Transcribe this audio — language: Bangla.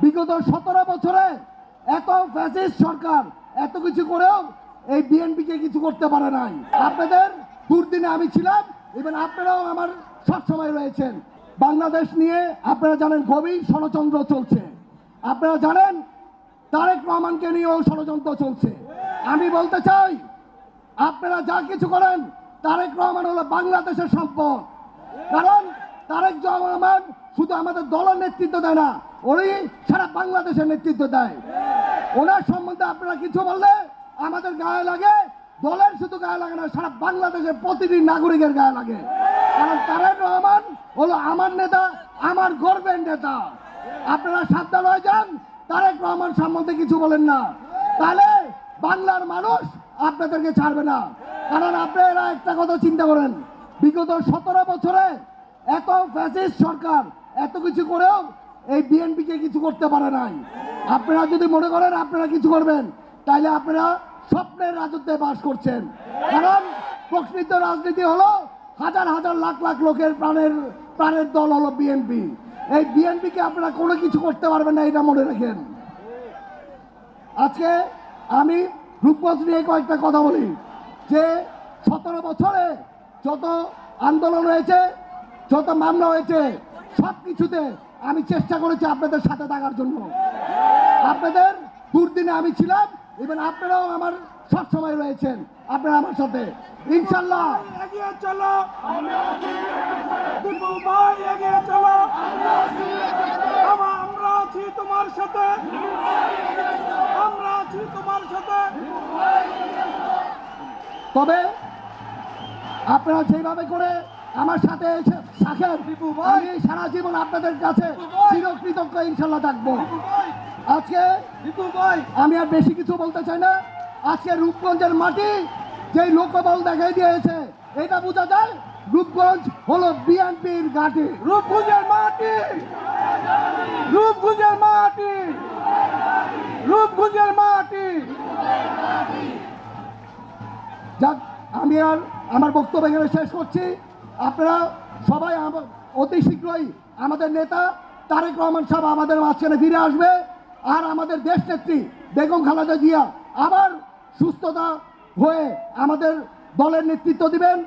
বিগত 17 বছরে এত ফ্যাসিস্ট সরকার এত কিছু করেও এই বিএনপিকে কিছু করতে পারে নাই। আপনাদের দুর্দিনে আমি ছিলাম, এবং আপনারাও আমার সবসময় রয়েছেন। বাংলাদেশ নিয়ে আপনারা জানেন গভীর ষড়যন্ত্র চলছে। আপনারা জানেন তারেক রহমানকে নিয়েও ষড়যন্ত্র চলছে। আমি বলতে চাই, আপনারা যা কিছু করেন, তারেক রহমান হলো বাংলাদেশের সম্পদ। কারণ তারেক রহমান শুধু আমাদের দলের নেতৃত্ব দেয় না, উনি সারা বাংলাদেশের নেতৃত্ব দেয়। ওনার সম্বন্ধে আপনারা কিছু বললে আমাদের গায়ে লাগে, দলের শুধু গায়ে লাগে না, সারা বাংলাদেশের প্রতিটি নাগরিকের গায়ে লাগে। কারণ তারেক রহমান হলো আমার নেতা, আমার গর্বের নেতা। আপনারা সাবধান হয়ে যান, তারেক রহমান সম্বন্ধে কিছু বলেন না, তাহলে বাংলার মানুষ আপনাদেরকে ছাড়বে না। কারণ আপনারা একটা কথা চিন্তা করেন, বিগত 17 বছরে এত ফ্যাসিস্ট সরকার এত কিছু করেও এই বিএনপিকে কিছু করতে পারে নাই। আপনারা যদি মনে করেন আপনারা কিছু করবেন, তাইলে আপনারা স্বপ্নের রাজত্বে বাস করছেন। কারণ প্রকৃত রাজনীতি হলো হাজার হাজার লাখ লাখ লোকের প্রাণের দল হলো বিএনপি। এই বিএনপিকে আপনারা কোনো কিছু করতে পারবেন না, এটা মনে রাখেন। আজকে আমি রূপগঞ্জ নিয়ে কয়েকটা কথা বলি, যে 17 বছরে যত আন্দোলন হয়েছে, যত মামলা হয়েছে, সব কিছুতে আমি চেষ্টা করেছি আপনাদের সাথে থাকার জন্য। আপনাদের দুর্দিনে আমি ছিলাম, এবং আপনারাও আমার সবসময় রয়েছেন। আপনারা আমার সাথে ইনশাল্লাহ এগিয়ে চলো, দীপু ভাই এগিয়ে চলো, আমরা আছি তোমার সাথে, আমরা আছি তোমার সাথে। তবে আপনারা যেভাবে করে আমার সাথে এসে থাকেন, আমি সারা জীবন আপনাদের কাছে চিরকৃতজ্ঞ ইনশাল্লাহ থাকবো। আজকে আমি আর বেশি কিছু বলতে চাই না। আজকে রূপগঞ্জের মাটি যেই লোকবল দেখাই দিয়েছে, এটা বোঝা যায় রূপগঞ্জ হলো বিএনপির ঘাঁটি। রূপগঞ্জের মাটি, রূপগঞ্জের মাটি, রূপগঞ্জের মাটি। যাক, আমি আর আমার বক্তব্য এখানে শেষ করছি। আপনারা সবাই অতি শীঘ্রই আমাদের নেতা তারেক রহমান সাহেব আমাদের মাঝখানে ফিরে আসবে, আর আমাদের দেশ নেত্রী বেগম খালেদা জিয়া আবার সুস্থতা হয়ে আমাদের দলের নেতৃত্ব দিবেন।